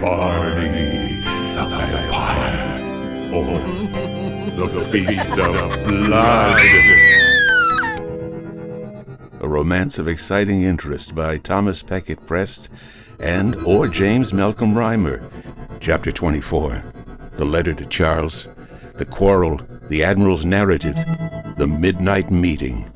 Varney, the vampire, or the feast of blood. A romance of exciting interest by Thomas Becket Prest and or James Malcolm Rymer. Chapter 24. The letter to Charles, the quarrel, the Admiral's narrative, the midnight meeting.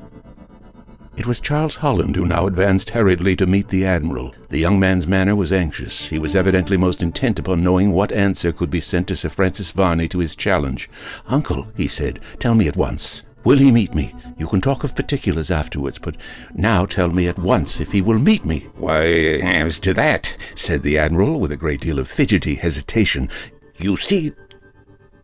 It was Charles Holland who now advanced hurriedly to meet the Admiral. The young man's manner was anxious. He was evidently most intent upon knowing what answer could be sent to Sir Francis Varney to his challenge. "Uncle," he said, "tell me at once. Will he meet me? You can talk of particulars afterwards, but now tell me at once if he will meet me." "Why, as to that," said the Admiral with a great deal of fidgety hesitation, "you see,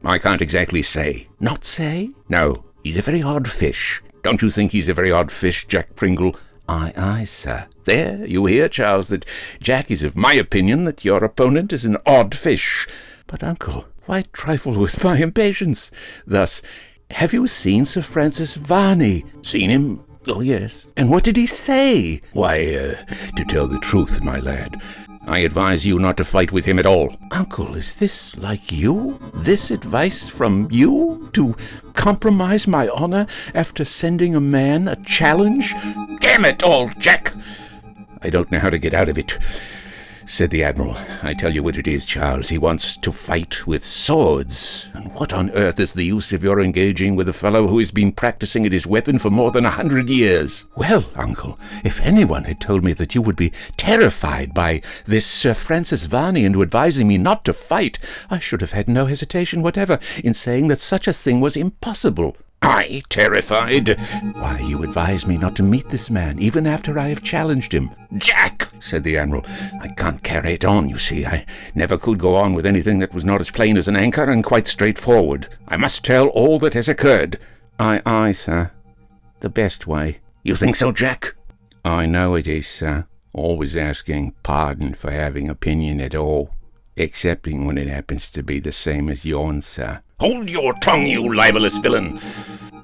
I can't exactly say." "Not say?" "No, he's a very odd fish. Don't you think he's a very odd fish, Jack Pringle?" "Aye, aye, sir." "There, you hear, Charles, that Jack is of my opinion that your opponent is an odd fish." "But, uncle, why trifle with my impatience? Thus, have you seen Sir Francis Varney?" "Seen him? Oh, yes. And what did he say?" "Why, to tell the truth, my lad, I advise you not to fight with him at all." "Uncle, is this like you? This advice from you? To compromise my honor after sending a man a challenge?" "Damn it all, Jack! I don't know how to get out of it," said the Admiral. "I tell you what it is, Charles. He wants to fight with swords. And what on earth is the use of your engaging with a fellow who has been practicing at his weapon for more than 100 years? "Well, uncle, if anyone had told me that you would be terrified by this Sir Francis Varney and advising me not to fight, I should have had no hesitation whatever in saying that such a thing was impossible." "I terrified?" "Why, you advise me not to meet this man, even after I have challenged him." "Jack," said the Admiral, "I can't carry it on, you see. I never could go on with anything that was not as plain as an anchor and quite straightforward. I must tell all that has occurred." "Aye, aye, sir. The best way." "You think so, Jack?" "I know it is, sir. Always asking pardon for having opinion at all, excepting when it happens to be the same as yours, sir." "Hold your tongue, you libelous villain.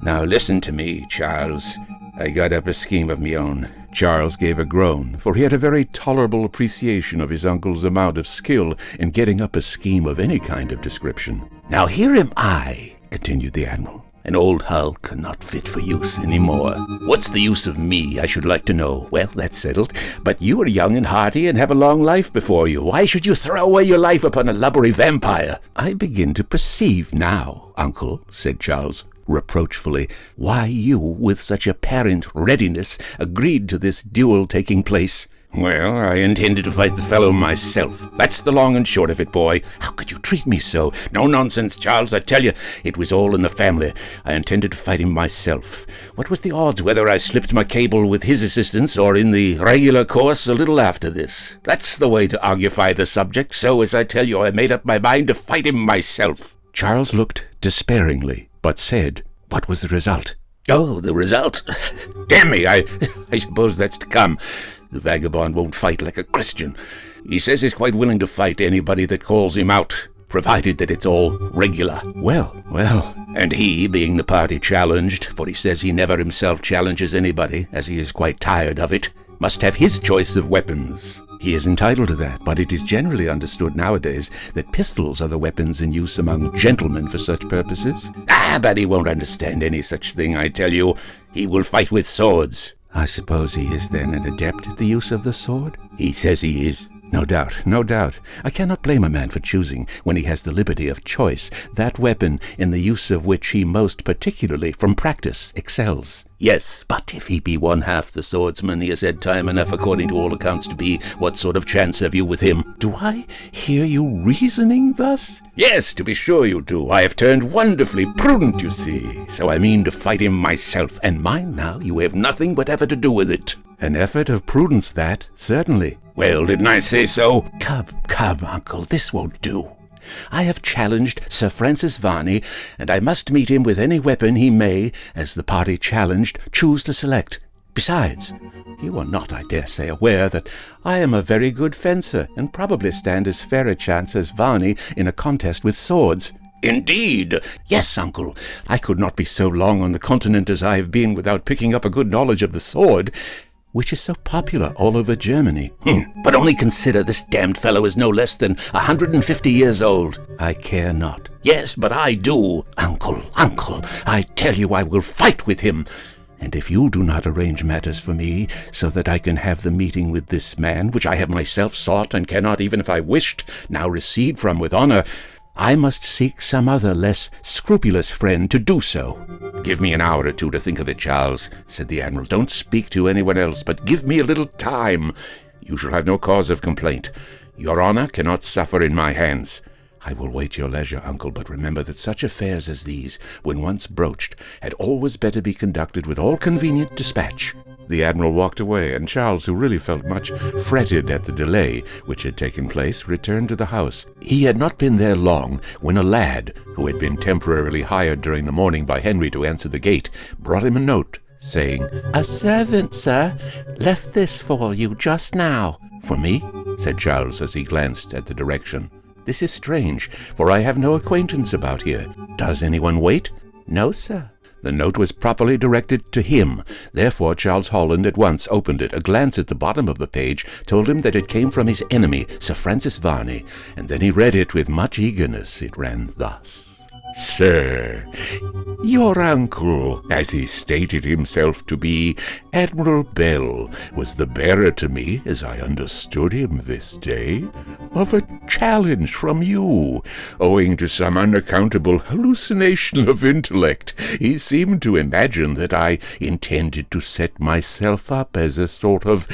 Now listen to me, Charles. I got up a scheme of me own." Charles gave a groan, for he had a very tolerable appreciation of his uncle's amount of skill in getting up a scheme of any kind of description. "Now here am I," continued the Admiral, "an old hulk and not fit for use any more. What's the use of me, I should like to know? Well, that's settled. But you are young and hearty and have a long life before you. Why should you throw away your life upon a lubberly vampire?" "I begin to perceive now, uncle," said Charles reproachfully, "why you, with such apparent readiness, agreed to this duel taking place." "Well, I intended to fight the fellow myself. That's the long and short of it, boy." "How could you treat me so?" "No nonsense, Charles. I tell you, it was all in the family. I intended to fight him myself. What was the odds whether I slipped my cable with his assistance or in the regular course a little after this? That's the way to argufy the subject. So, as I tell you, I made up my mind to fight him myself." Charles looked despairingly, but said, "What was the result?" "Oh, the result? Damn me, I suppose that's to come. The vagabond won't fight like a Christian. He says he's quite willing to fight anybody that calls him out, provided that it's all regular." Well, "And he, being the party challenged, for he says he never himself challenges anybody, as he is quite tired of it, must have his choice of weapons." "He is entitled to that, but it is generally understood nowadays that pistols are the weapons in use among gentlemen for such purposes." But he won't understand any such thing, I tell you. He will fight with swords." "I suppose he is then an adept at the use of the sword?" "He says he is." No doubt. I cannot blame a man for choosing, when he has the liberty of choice, that weapon in the use of which he most particularly, from practice, excels." "Yes, but if he be one half the swordsman he has had time enough, according to all accounts, to be, what sort of chance have you with him?" "Do I hear you reasoning thus?" "Yes, to be sure you do. I have turned wonderfully prudent, you see. So I mean to fight him myself, and mind now, you have nothing whatever to do with it." "An effort of prudence, that, certainly." "Well, didn't I say so?" Come, uncle, this won't do. I have challenged Sir Francis Varney, and I must meet him with any weapon he may, as the party challenged, choose to select. Besides, you are not, I dare say, aware that I am a very good fencer, and probably stand as fair a chance as Varney in a contest with swords." "Indeed?" "Yes, uncle. I could not be so long on the continent as I have been without picking up a good knowledge of the sword. which is so popular all over Germany. But only consider this damned fellow is no less than 150 years old. I care not. Yes, but I do. Uncle, I tell you I will fight with him. And if you do not arrange matters for me so that I can have the meeting with this man, which I have myself sought and cannot, even if I wished, now recede from with honor, I must seek some other less scrupulous friend to do so. Give me an hour or two to think of it, Charles, said the Admiral. Don't speak to anyone else, but give me a little time. You shall have no cause of complaint. Your honor cannot suffer in my hands. I will wait your leisure, uncle, but remember that such affairs as these, when once broached, had always better be conducted with all convenient dispatch. The Admiral walked away, and Charles, who really felt much fretted at the delay which had taken place, returned to the house. He had not been there long when a lad, who had been temporarily hired during the morning by Henry to answer the gate, brought him a note, saying, "A servant, sir, left this for you just now." "For me?" said Charles as he glanced at the direction. "This is strange, for I have no acquaintance about here. Does anyone wait?" "No, sir." The note was properly directed to him. Therefore Charles Holland at once opened it. A glance at the bottom of the page told him that it came from his enemy, Sir Francis Varney, and then he read it with much eagerness. It ran thus: "Sir, your uncle, as he stated himself to be, Admiral Bell, was the bearer to me, as I understood him this day, of a challenge from you. Owing to some unaccountable hallucination of intellect, he seemed to imagine that I intended to set myself up as a sort of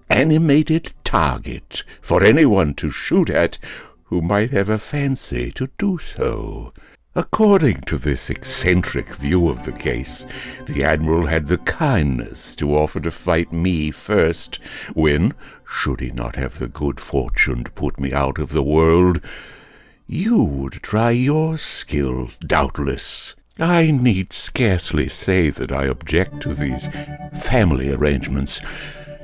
animated target for anyone to shoot at who might have a fancy to do so. According to this eccentric view of the case, the Admiral had the kindness to offer to fight me first, when, should he not have the good fortune to put me out of the world, you would try your skill, doubtless. I need scarcely say that I object to these family arrangements.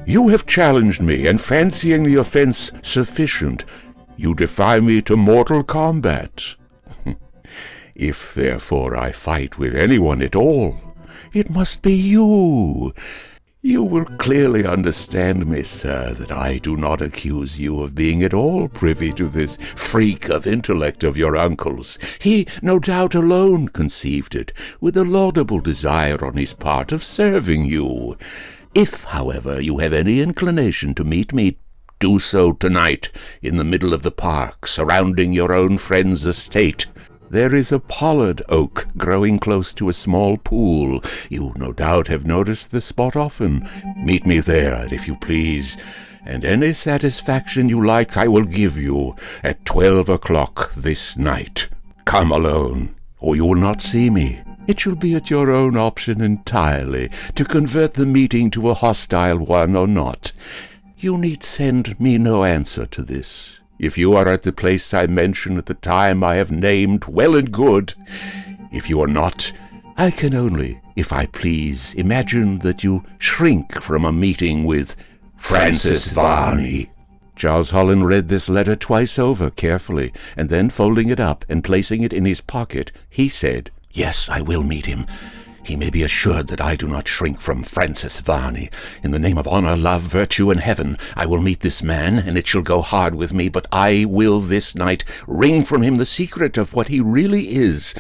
You have challenged me, and fancying the offense sufficient, you defy me to mortal combat. If, therefore, I fight with anyone at all, it must be you. You will clearly understand me, sir, that I do not accuse you of being at all privy to this freak of intellect of your uncle's. He, no doubt, alone conceived it, with a laudable desire on his part of serving you. If, however, you have any inclination to meet me, do so tonight, in the middle of the park, surrounding your own friend's estate. There is a pollard oak growing close to a small pool. You no doubt have noticed the spot often. Meet me there, if you please, and any satisfaction you like I will give you at 12 o'clock this night. Come alone, or you will not see me. It shall be at your own option entirely to convert the meeting to a hostile one or not. You need send me no answer to this. If you are at the place I mention at the time I have named, well and good. If you are not, I can only, if I please, imagine that you shrink from a meeting with Francis Varney." Charles Holland read this letter twice over carefully, and then folding it up and placing it in his pocket, he said, "Yes, I will meet him. He may be assured that I do not shrink from Francis Varney. In the name of honor, love, virtue, and heaven, I will meet this man, and it shall go hard with me, but I will this night wring from him the secret of what he really is.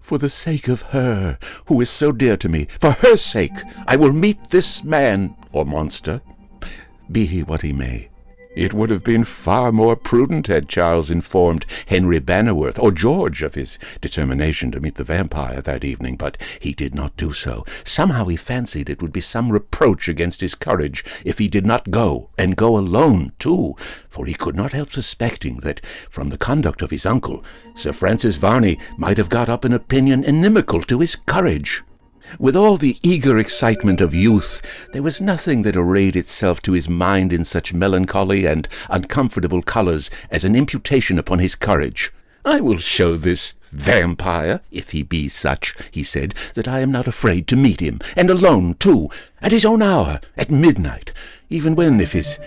For the sake of her who is so dear to me, for her sake, I will meet this man, or monster, be he what he may." It would have been far more prudent had Charles informed Henry Bannerworth or George of his determination to meet the vampire that evening, but he did not do so. Somehow he fancied it would be some reproach against his courage if he did not go, and go alone, too, for he could not help suspecting that, from the conduct of his uncle, Sir Francis Varney might have got up an opinion inimical to his courage. With all the eager excitement of youth, there was nothing that arrayed itself to his mind in such melancholy and uncomfortable colours as an imputation upon his courage. "I will show this vampire, if he be such," he said, "that I am not afraid to meet him, and alone, too, at his own hour, at midnight, even when, if his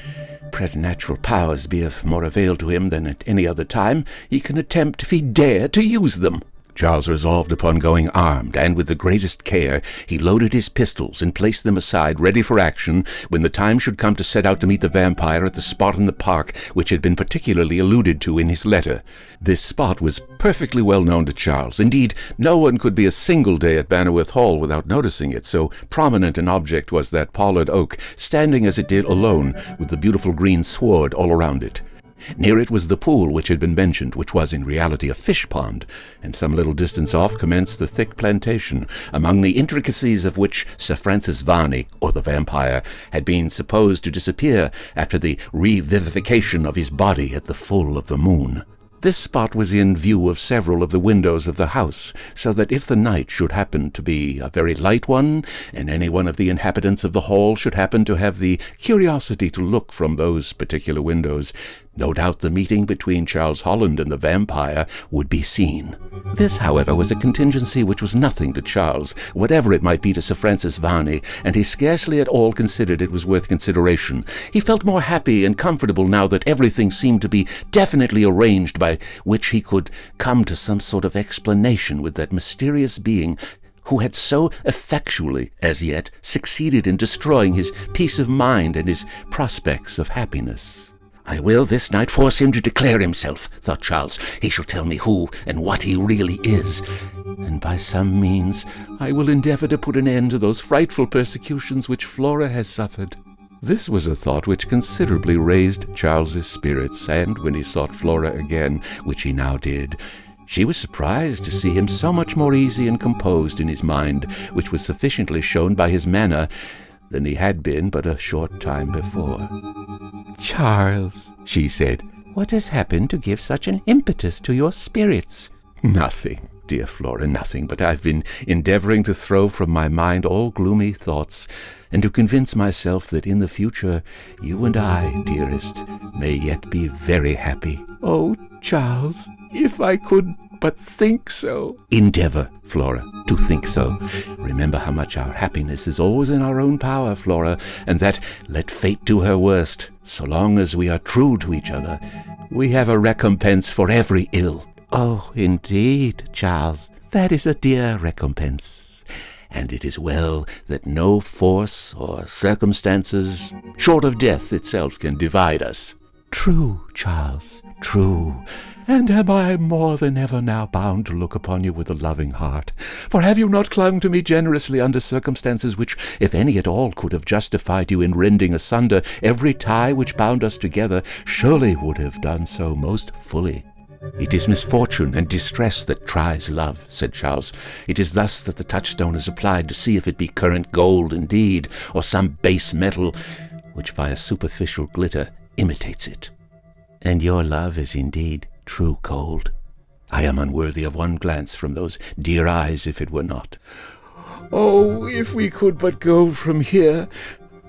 preternatural powers be of more avail to him than at any other time, he can attempt, if he dare, to use them. Charles resolved upon going armed, and with the greatest care he loaded his pistols and placed them aside ready for action when the time should come to set out to meet the vampire at the spot in the park which had been particularly alluded to in his letter. This spot was perfectly well known to Charles. Indeed, no one could be a single day at Bannerworth Hall without noticing it, so prominent an object was that pollard oak, standing as it did alone, with the beautiful green sward all around it. Near it was the pool which had been mentioned, which was in reality a fish pond, and some little distance off commenced the thick plantation, among the intricacies of which Sir Francis Varney, or the vampire, had been supposed to disappear after the revivification of his body at the full of the moon. This spot was in view of several of the windows of the house, so that if the night should happen to be a very light one, and any one of the inhabitants of the hall should happen to have the curiosity to look from those particular windows, no doubt the meeting between Charles Holland and the vampire would be seen. This, however, was a contingency which was nothing to Charles, whatever it might be to Sir Francis Varney, and he scarcely at all considered it was worth consideration. He felt more happy and comfortable now that everything seemed to be definitely arranged by which he could come to some sort of explanation with that mysterious being who had so effectually, as yet, succeeded in destroying his peace of mind and his prospects of happiness. "I will this night force him to declare himself," thought Charles. "He shall tell me who and what he really is, and by some means I will endeavor to put an end to those frightful persecutions which Flora has suffered." This was a thought which considerably raised Charles's spirits, and when he sought Flora again, which he now did, she was surprised to see him so much more easy and composed in his mind, which was sufficiently shown by his manner, than he had been but a short time before. "Charles," she said, "what has happened to give such an impetus to your spirits?" "Nothing, dear Flora, nothing, but I've been endeavoring to throw from my mind all gloomy thoughts, and to convince myself that in the future you and I, dearest, may yet be very happy." "Oh, Charles, if I could but think so." "Endeavor, Flora, to think so. Remember how much our happiness is always in our own power, Flora, and that, let fate do her worst, so long as we are true to each other, we have a recompense for every ill." "Oh, indeed, Charles, that is a dear recompense. And it is well that no force or circumstances, short of death itself, can divide us." "True, Charles, true. And am I more than ever now bound to look upon you with a loving heart? For have you not clung to me generously under circumstances which, if any at all, could have justified you in rending asunder every tie which bound us together, surely would have done so most fully?" "It is misfortune and distress that tries love," said Charles. "It is thus that the touchstone is applied to see if it be current gold indeed, or some base metal, which by a superficial glitter imitates it. And your love is indeed true gold. I am unworthy of one glance from those dear eyes, if it were not." "Oh, if we could but go from here,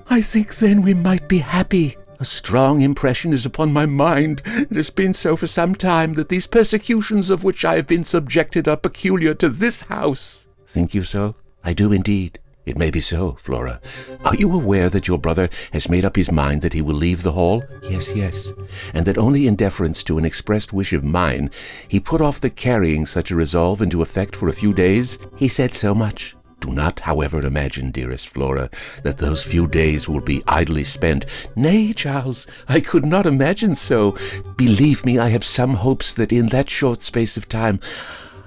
I think then we might be happy. A strong impression is upon my mind. It has been so for some time that these persecutions of which I have been subjected are peculiar to this house." "Think you so?" "I do indeed." "It may be so, Flora. Are you aware that your brother has made up his mind that he will leave the hall?" Yes, and that only in deference to an expressed wish of mine, he put off the carrying such a resolve into effect for a few days?" "He said so much." "Do not, however, imagine, dearest Flora, that those few days will be idly spent." "Nay, Charles, I could not imagine so. Believe me, I have some hopes that in that short space of time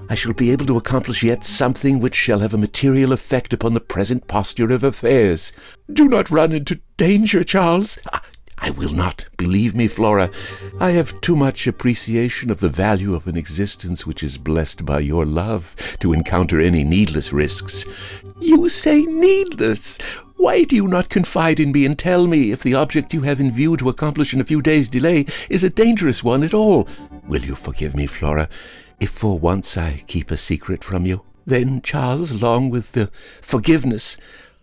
I shall be able to accomplish yet something which shall have a material effect upon the present posture of affairs." "Do not run into danger, Charles." "I will not. Believe me, Flora. I have too much appreciation of the value of an existence which is blessed by your love to encounter any needless risks." "You say needless? Why do you not confide in me and tell me if the object you have in view to accomplish in a few days' delay is a dangerous one at all?" "Will you forgive me, Flora, if for once I keep a secret from you?" "Then, Charles, along with the forgiveness,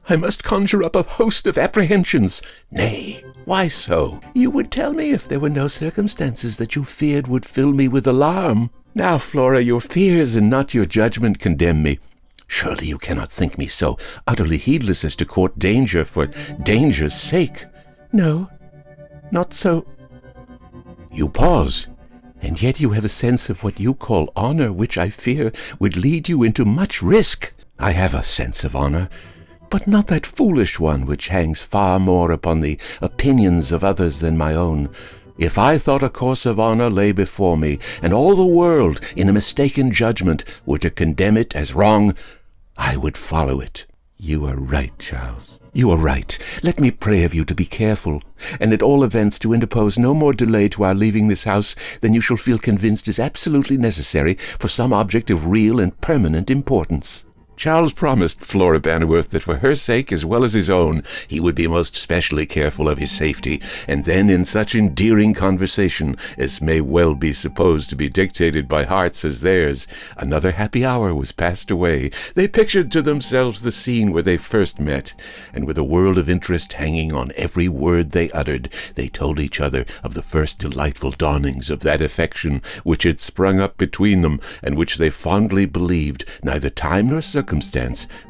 I must conjure up a host of apprehensions." "Nay, why so?" "You would tell me if there were no circumstances that you feared would fill me with alarm. Now, Flora, your fears and not your judgment condemn me. Surely you cannot think me so utterly heedless as to court danger for danger's sake." "No, not so." "You pause. And yet you have a sense of what you call honor, which I fear would lead you into much risk. I have a sense of honor, but not that foolish one which hangs far more upon the opinions of others than my own. If I thought a course of honor lay before me, and all the world, in a mistaken judgment, were to condemn it as wrong, I would follow it. You are right, Charles. You are right. Let me pray of you to be careful, and at all events to interpose no more delay to our leaving this house than you shall feel convinced is absolutely necessary for some object of real and permanent importance. Charles promised Flora Bannerworth that for her sake as well as his own, he would be most specially careful of his safety, and then in such endearing conversation as may well be supposed to be dictated by hearts as theirs, another happy hour was passed away. They pictured to themselves the scene where they first met, and with a world of interest hanging on every word they uttered, they told each other of the first delightful dawnings of that affection which had sprung up between them, and which they fondly believed neither time nor circumstance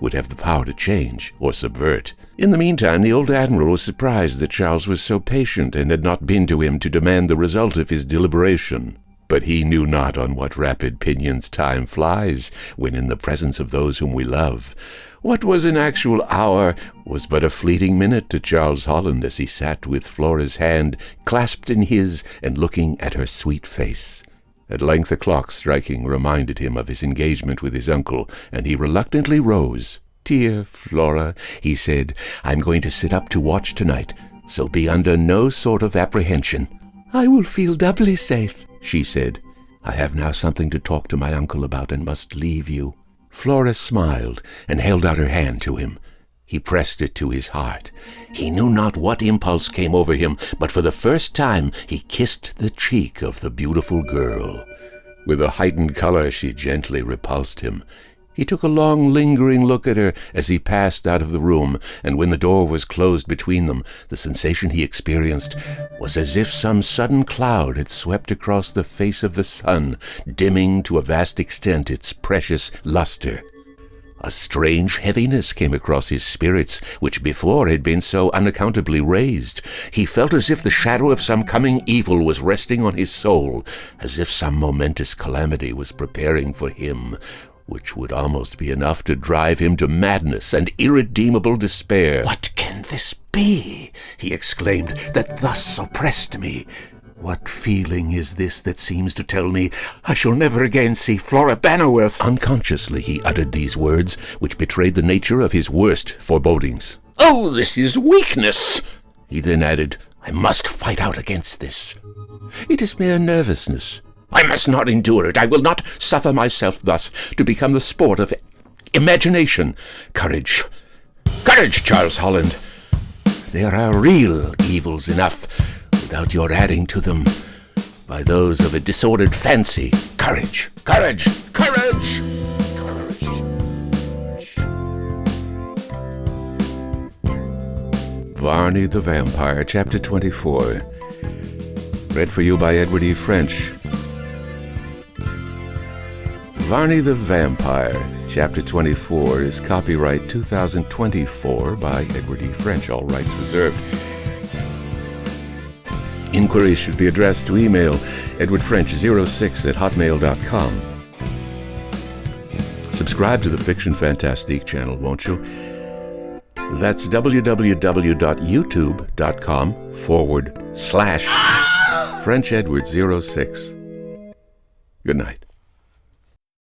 would have the power to change or subvert. In the meantime, the old admiral was surprised that Charles was so patient and had not been to him to demand the result of his deliberation. But he knew not on what rapid pinions time flies when in the presence of those whom we love. What was an actual hour was but a fleeting minute to Charles Holland as he sat with Flora's hand clasped in his and looking at her sweet face. At length a clock striking reminded him of his engagement with his uncle, and he reluctantly rose. "Dear Flora," he said, "I'm going to sit up to watch tonight, so be under no sort of apprehension." "I will feel doubly safe," she said. "I have now something to talk to my uncle about and must leave you." Flora smiled and held out her hand to him. He pressed it to his heart. He knew not what impulse came over him, but for the first time he kissed the cheek of the beautiful girl. With a heightened color she gently repulsed him. He took a long, lingering look at her as he passed out of the room, and when the door was closed between them, the sensation he experienced was as if some sudden cloud had swept across the face of the sun, dimming to a vast extent its precious luster. A strange heaviness came across his spirits, which before had been so unaccountably raised. He felt as if the shadow of some coming evil was resting on his soul, as if some momentous calamity was preparing for him, which would almost be enough to drive him to madness and irredeemable despair. "What can this be," he exclaimed, "that thus oppressed me? What feeling is this that seems to tell me I shall never again see Flora Bannerworth?" Unconsciously he uttered these words, which betrayed the nature of his worst forebodings. "Oh, this is weakness!" He then added, "I must fight out against this. It is mere nervousness. I must not endure it. I will not suffer myself thus to become the sport of imagination. Courage. Courage, Charles Holland. There are real evils enough, without your adding to them by those of a disordered fancy. Courage! Courage! Courage! Courage!" Varney the Vampire, Chapter 24. Read for you by Edward E. French. Varney the Vampire, Chapter 24 is copyright 2024 by Edward E. French, all rights reserved. Inquiries should be addressed to email edwardfrench06@hotmail.com. Subscribe to the Fiction Fantastique channel, won't you? That's www.youtube.com/FrenchEdward06. Good night.